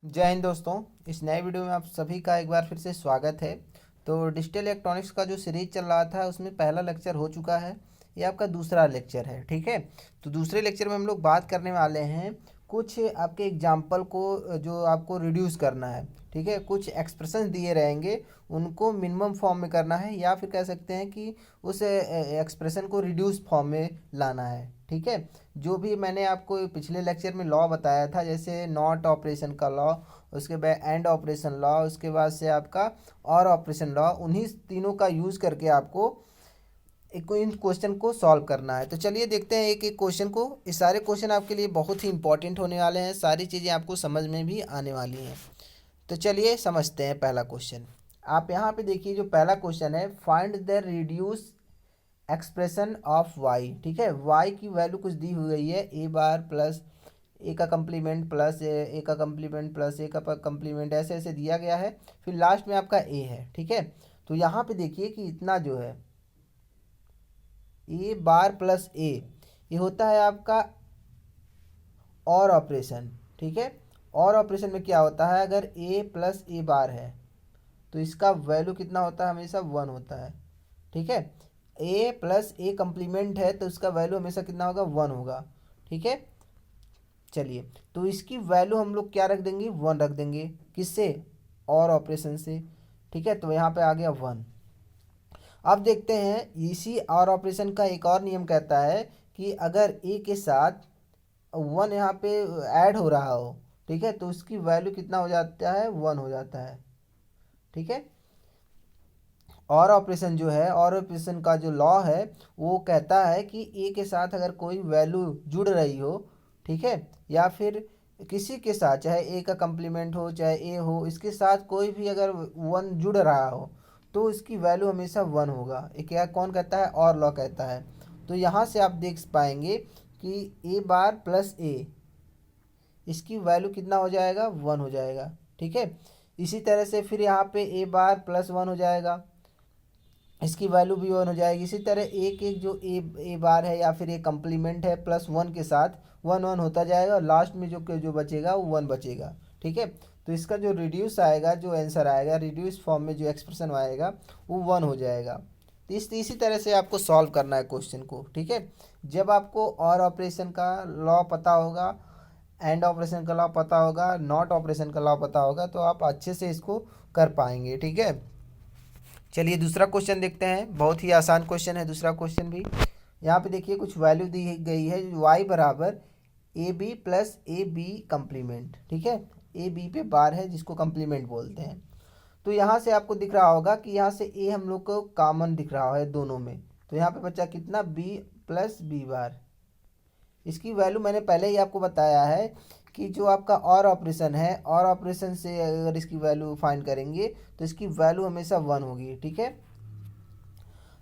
जय हिंद दोस्तों। इस नए वीडियो में आप सभी का एक बार फिर से स्वागत है। तो डिजिटल इलेक्ट्रॉनिक्स का जो सीरीज चल रहा था उसमें पहला लेक्चर हो चुका है। ये आपका दूसरा लेक्चर है, ठीक है। तो दूसरे लेक्चर में हम लोग बात करने वाले हैं कुछ आपके एग्जाम्पल को जो आपको रिड्यूस करना है, ठीक है। कुछ एक्सप्रेशन दिए रहेंगे, उनको मिनिमम फॉर्म में करना है या फिर कह सकते हैं कि उस एक्सप्रेशन को रिड्यूस फॉर्म में लाना है, ठीक है। जो भी मैंने आपको पिछले लेक्चर में लॉ बताया था, जैसे नॉट ऑपरेशन का लॉ, उसके बाद एंड ऑपरेशन लॉ, उसके बाद से आपका और ऑपरेशन लॉ, उन्हीं तीनों का यूज़ करके आपको एक इन क्वेश्चन को सॉल्व करना है। तो चलिए देखते हैं एक एक क्वेश्चन को। ये सारे क्वेश्चन आपके लिए बहुत ही इंपॉर्टेंट होने वाले हैं, सारी चीज़ें आपको समझ में भी आने वाली हैं। तो चलिए समझते हैं पहला क्वेश्चन। आप यहाँ पे देखिए, जो पहला क्वेश्चन है, find the reduce expression of Y, ठीक है। वाई की वैल्यू कुछ दी हुई है, ए बार प्लस ए का कंप्लीमेंट प्लस ए का कंप्लीमेंट प्लस ए का कंप्लीमेंट, ऐसे ऐसे दिया गया है। फिर लास्ट में आपका ए है, ठीक है। तो यहाँ पे देखिए कि इतना जो है ए बार प्लस ए, ये होता है आपका और ऑपरेशन, ठीक है। और ऑपरेशन में क्या होता है, अगर ए प्लस ए बार है तो इसका वैल्यू कितना होता है, हमेशा वन होता है, ठीक है। ए प्लस ए कंप्लीमेंट है तो इसका वैल्यू हमेशा कितना होगा, वन होगा, ठीक है। चलिए, तो इसकी वैल्यू हम लोग क्या रख देंगे, वन रख देंगे। किससे, और ऑपरेशन से, ठीक है। तो यहाँ पे आ गया वन। अब देखते हैं, इसी और ऑपरेशन का एक और नियम कहता है कि अगर ए के साथ वन यहाँ पे ऐड हो रहा हो, ठीक है, तो उसकी वैल्यू कितना हो जाता है, वन हो जाता है, ठीक है। और ऑपरेशन जो है, और ऑपरेशन का जो लॉ है वो कहता है कि ए के साथ अगर कोई वैल्यू जुड़ रही हो, ठीक है, या फिर किसी के साथ, चाहे ए का कंप्लीमेंट हो चाहे ए हो, इसके साथ कोई भी अगर वन जुड़ रहा हो तो इसकी वैल्यू हमेशा वन होगा। ये क्या कौन कहता है, और लॉ कहता है। तो यहाँ से आप देख पाएंगे कि ए बार प्लस ए, इसकी वैल्यू कितना हो जाएगा, वन हो जाएगा, ठीक है। इसी तरह से फिर यहाँ पे ए बार प्लस वन हो जाएगा, इसकी वैल्यू भी वन हो जाएगी। इसी तरह एक एक जो ए बार है या फिर ए कंप्लीमेंट है प्लस वन के साथ वन वन होता जाएगा, और लास्ट में जो जो बचेगा वो वन बचेगा, ठीक है। तो इसका जो रिड्यूस आएगा, जो आंसर आएगा रिड्यूस फॉर्म में, जो एक्सप्रेशन आएगा वो वन हो जाएगा। तो इसी तरह से आपको सॉल्व करना है क्वेश्चन को, ठीक है। जब आपको और ऑपरेशन का लॉ पता होगा, एंड ऑपरेशन का लॉ पता होगा, नॉट ऑपरेशन का लॉ पता होगा, तो आप अच्छे से इसको कर पाएंगे, ठीक है। चलिए दूसरा क्वेश्चन देखते हैं। बहुत ही आसान क्वेश्चन है दूसरा क्वेश्चन भी। यहाँ पे देखिए कुछ वैल्यू दी गई है, वाई बराबर A B plus A B complement, ठीक है। ए बी पे बार है जिसको कम्प्लीमेंट बोलते हैं। तो यहाँ से आपको दिख रहा होगा कि यहाँ से ए हम लोग को कॉमन दिख रहा है दोनों में, तो यहाँ पे बचा कितना, बी प्लस बी बार। इसकी वैल्यू मैंने पहले ही आपको बताया है कि जो आपका और ऑपरेशन है, और ऑपरेशन से अगर इसकी वैल्यू फाइंड करेंगे तो इसकी वैल्यू हमेशा वन होगी, ठीक है।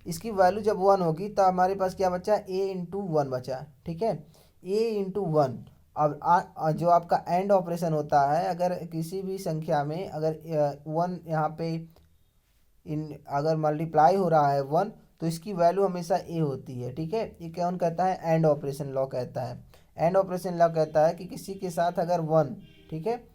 इसकी वैल्यू जब वन होगी तो हमारे पास क्या बचा, ए इंटू वन बचा, ठीक है। ए इंटू वन। अब जो आपका एंड ऑपरेशन होता है, अगर किसी भी संख्या में अगर वन यहाँ पे इन अगर मल्टीप्लाई हो रहा है वन, तो इसकी वैल्यू हमेशा ए होती है, ठीक है। ये कौन कहता है, एंड ऑपरेशन लॉ कहता है। एंड ऑपरेशन लॉ कहता है कि किसी के साथ अगर वन, ठीक है,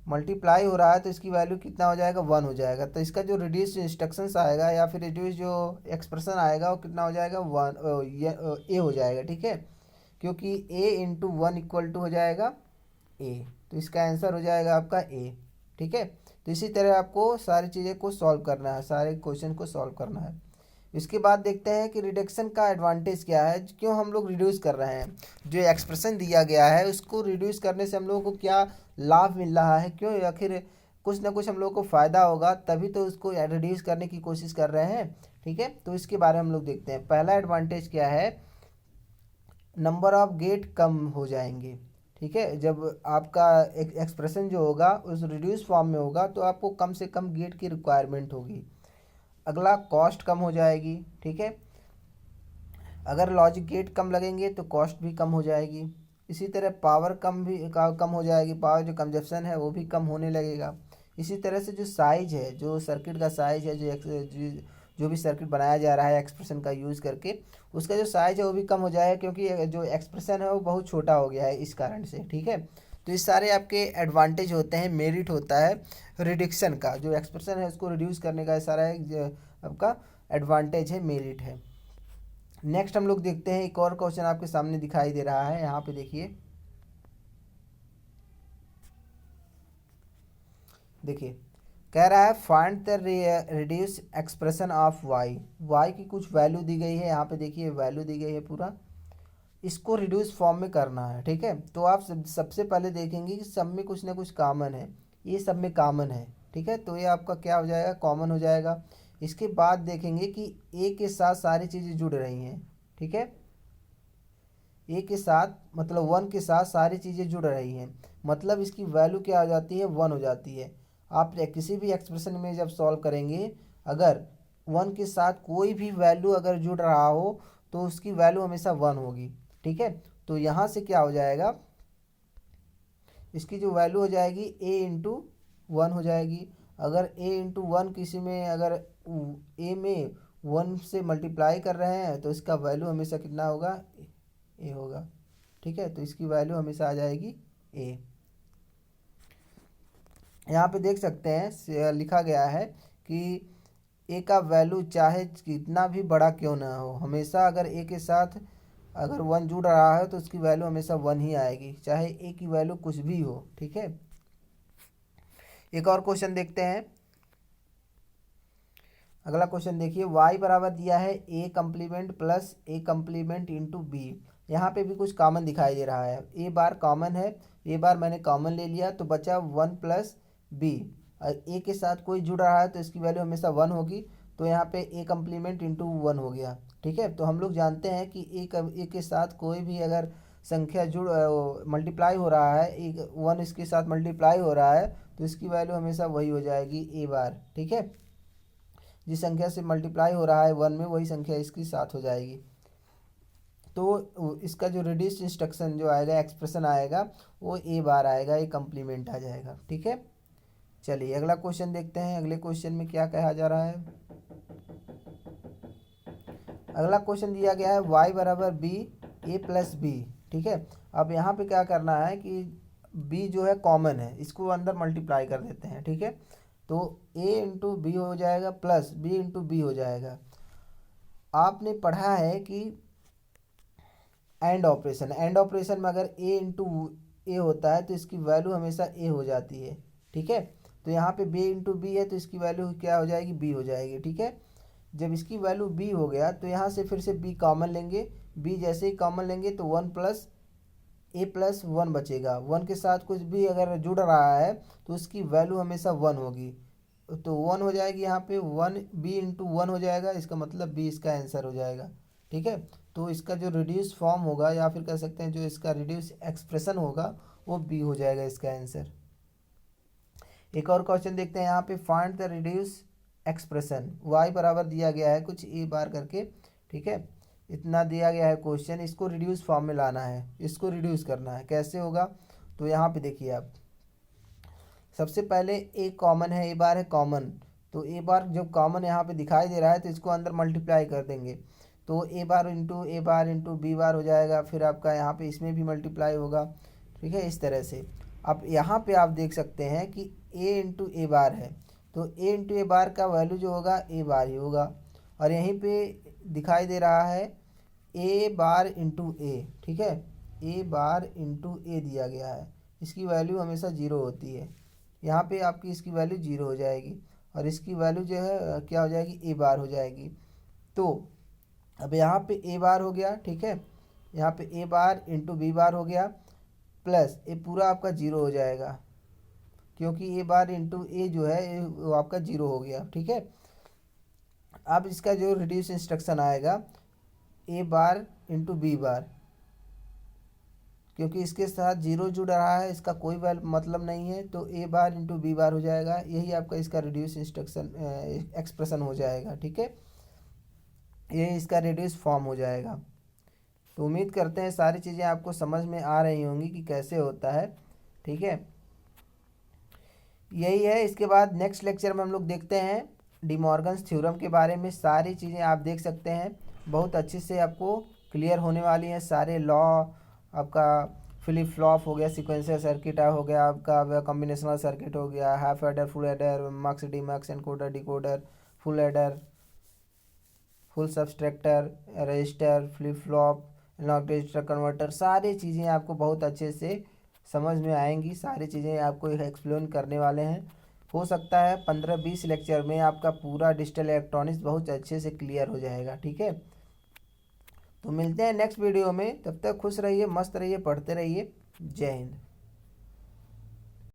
मल्टीप्लाई हो रहा है तो इसकी वैल्यू कितना हो जाएगा, वन हो जाएगा। तो इसका जो रिड्यूस इंस्ट्रक्शंस आएगा या फिर रिड्यूस जो एक्सप्रेशन आएगा वो कितना हो जाएगा, वन, ए हो जाएगा, ठीक है। क्योंकि ए इंटू वन इक्वल टू हो जाएगा ए, तो इसका आंसर हो जाएगा आपका ए, ठीक है। तो इसी तरह आपको सारी चीज़ें को सॉल्व करना है, सारे क्वेश्चन को सॉल्व करना है। इसके बाद देखते हैं कि रिडक्शन का एडवांटेज क्या है, क्यों हम लोग रिड्यूस कर रहे हैं। जो एक्सप्रेशन दिया गया है उसको रिड्यूस करने से हम लोगों को क्या लाभ मिल रहा है, क्यों, आखिर कुछ ना कुछ हम लोगों को फ़ायदा होगा, तभी तो उसको रिड्यूस करने की कोशिश कर रहे हैं, ठीक है। तो इसके बारे में हम लोग देखते हैं। पहला एडवांटेज क्या है, नंबर ऑफ गेट कम हो जाएंगे, ठीक है। जब आपका एक्सप्रेशन जो होगा उस रिड्यूस फॉर्म में होगा तो आपको कम से कम गेट की रिक्वायरमेंट होगी। अगला, कॉस्ट कम हो जाएगी, ठीक है। अगर लॉजिक गेट कम लगेंगे तो कॉस्ट भी कम हो जाएगी। इसी तरह पावर कम हो जाएगी, पावर जो कंजप्शन है वो भी कम होने लगेगा। इसी तरह से जो साइज है, जो सर्किट का साइज है, जो जो भी सर्किट बनाया जा रहा है एक्सप्रेशन का यूज़ करके, उसका जो साइज है वो भी कम हो जाएगा, क्योंकि जो एक्सप्रेशन है वो बहुत छोटा हो गया है इस कारण से। ठीक है, तो इस सारे आपके एडवांटेज होते हैं, मेरिट होता है रिडक्शन का, जो एक्सप्रेशन है उसको रिड्यूस करने का सारा आपका एडवांटेज है, मेरिट है। नेक्स्ट हम लोग देखते हैं, एक और क्वेश्चन आपके सामने दिखाई दे रहा है, यहाँ पे देखिए, कह रहा है find the reduce expression of Y. Y की कुछ वैल्यू दी गई है, यहाँ पे देखिए वैल्यू दी गई है पूरा, इसको रिड्यूस फॉर्म में करना है। ठीक है, तो आप सबसे पहले देखेंगे कि सब में कुछ ना कुछ कॉमन है, ये सब में कॉमन है। ठीक है, तो ये आपका क्या हो जाएगा, कॉमन हो जाएगा। इसके बाद देखेंगे कि ए के साथ सारी चीज़ें जुड़ रही हैं। ठीक है, ए के साथ मतलब वन के साथ सारी चीज़ें जुड़ रही हैं, मतलब इसकी वैल्यू क्या हो जाती है, वन हो जाती है। आप किसी भी एक्सप्रेशन में जब सॉल्व करेंगे, अगर वन के साथ कोई भी वैल्यू अगर जुड़ रहा हो तो उसकी वैल्यू हमेशा वन होगी। ठीक है, तो यहाँ से क्या हो जाएगा, इसकी जो वैल्यू हो जाएगी ए इंटू वन हो जाएगी। अगर ए इंटू वन किसी में अगर ए में वन से मल्टीप्लाई कर रहे हैं तो इसका वैल्यू हमेशा कितना होगा, ए होगा। ठीक है, तो इसकी वैल्यू हमेशा आ जाएगी ए। यहाँ पे देख सकते हैं लिखा गया है कि ए का वैल्यू चाहे कितना भी बड़ा क्यों ना हो, हमेशा अगर ए के साथ अगर वन जुड़ रहा है तो उसकी वैल्यू हमेशा वन ही आएगी, चाहे ए की वैल्यू कुछ भी हो। ठीक है, एक और क्वेश्चन देखते हैं। अगला क्वेश्चन देखिए, y बराबर दिया है a complement plus a complement into B. यहाँ पे भी कुछ कॉमन दिखाई दे रहा है, a बार कॉमन है, a बार मैंने कॉमन ले लिया तो बचा वन प्लस बी। a के साथ कोई जुड़ रहा है तो इसकी वैल्यू हमेशा वन होगी, तो यहाँ पे a कम्प्लीमेंट इंटू वन हो गया। ठीक है, तो हम लोग जानते हैं कि a के साथ कोई भी अगर संख्या जुड़ मल्टीप्लाई हो रहा है, एक वन इसके साथ मल्टीप्लाई हो रहा है तो इसकी वैल्यू हमेशा वही हो जाएगी a बार। ठीक है, जिस संख्या से मल्टीप्लाई हो रहा है वन में वही संख्या इसके साथ हो जाएगी। तो इसका जो रिड्यूस इंस्ट्रक्शन जो आएगा, एक्सप्रेशन आएगा, वो ए बार आएगा, ये कम्प्लीमेंट आ जाएगा। ठीक है, चलिए अगला क्वेश्चन देखते हैं। अगले क्वेश्चन में क्या कहा जा रहा है, अगला क्वेश्चन दिया गया है y बराबर बी ए प्लस बी। ठीक है, अब यहाँ पे क्या करना है कि b जो है कॉमन है, इसको अंदर मल्टीप्लाई कर देते हैं। ठीक है, तो a इंटू बी हो जाएगा प्लस b इंटू बी हो जाएगा। आपने पढ़ा है कि एंड ऑपरेशन, एंड ऑपरेशन में अगर a इंटू ए होता है तो इसकी वैल्यू हमेशा a हो जाती है। ठीक है, तो यहाँ पे b इंटू बी है तो इसकी वैल्यू क्या हो जाएगी, b हो जाएगी। ठीक है, जब इसकी वैल्यू b हो गया तो यहाँ से फिर से b कॉमन लेंगे, b जैसे ही कॉमन लेंगे तो वन प्लस ए प्लस वन बचेगा। वन के साथ कुछ भी अगर जुड़ रहा है तो उसकी वैल्यू हमेशा वन होगी, तो वन हो जाएगी। यहाँ पे वन बी इंटू वन हो जाएगा, इसका मतलब बी इसका आंसर हो जाएगा। ठीक है, तो इसका जो रिड्यूस फॉर्म होगा या फिर कह सकते हैं जो इसका रिड्यूस एक्सप्रेशन होगा वो बी हो जाएगा इसका आंसर। एक और क्वेश्चन देखते हैं, यहाँ पे find the reduce expression. y बराबर दिया गया है कुछ ए बार करके। ठीक है, इतना दिया गया है क्वेश्चन, इसको रिड्यूस फॉर्म में लाना है, इसको रिड्यूस करना है। कैसे होगा, तो यहाँ पे देखिए आप, सबसे पहले ए कॉमन है, ए बार है कॉमन, तो ए बार जब कॉमन यहाँ पे दिखाई दे रहा है तो इसको अंदर मल्टीप्लाई कर देंगे, तो ए बार इंटू बी बार हो जाएगा, फिर आपका यहाँ पे इसमें भी मल्टीप्लाई होगा। ठीक है, इस तरह से। अब यहाँ पे आप देख सकते हैं कि ए इंटू ए बार है, तो ए इंटू ए बार का वैल्यू जो होगा ए बार ही होगा, और यहीं पे दिखाई दे रहा है ए बार इंटू ए। ठीक है, ए बार इंटू ए दिया गया है, इसकी वैल्यू हमेशा जीरो होती है, यहाँ पे आपकी इसकी वैल्यू जीरो हो जाएगी, और इसकी वैल्यू जो है क्या हो जाएगी, ए बार हो जाएगी। तो अब यहाँ पे ए बार हो गया। ठीक है, यहाँ पे ए बार इंटू बी बार हो गया, प्लस ए पूरा आपका जीरो हो जाएगा, क्योंकि ए बार इंटू ए जो है वो आपका जीरो हो गया। ठीक है, अब इसका जो रिड्यूस इंस्ट्रक्शन आएगा ए बार इंटू बी बार, क्योंकि इसके साथ जीरो जुड़ रहा है, इसका कोई मतलब नहीं है, तो ए बार इंटू बी बार हो जाएगा, यही आपका इसका रिड्यूस इंस्ट्रक्शन एक्सप्रेशन हो जाएगा। ठीक है, यही इसका रिड्यूस फॉर्म हो जाएगा। तो उम्मीद करते हैं सारी चीज़ें आपको समझ में आ रही होंगी कि कैसे होता है। ठीक है, यही है। इसके बाद नेक्स्ट लेक्चर में हम लोग देखते हैं डिमॉर्गन्स थ्योरम के बारे में सारी चीज़ें आप देख सकते हैं, बहुत अच्छे से आपको क्लियर होने वाली हैं सारे लॉ। आपका फ्लिप फ्लॉप हो गया, सीक्वेंशियल सर्किट हो गया, आपका कॉम्बिनेशनल सर्किट हो गया, half adder, full adder, mux demux, encoder decoder, full adder, full subtractor, register, flip flop, analogue digital converter, सारी चीज़ें आपको बहुत अच्छे से समझ में आएंगी। सारी चीज़ें आपको एक्सप्लेन करने वाले हैं। हो सकता है 15-20 लेक्चर में आपका पूरा डिजिटल इलेक्ट्रॉनिक्स बहुत अच्छे से क्लियर हो जाएगा। ठीक है, तो मिलते हैं नेक्स्ट वीडियो में, तब तक खुश रहिए, मस्त रहिए, पढ़ते रहिए। जय हिंद।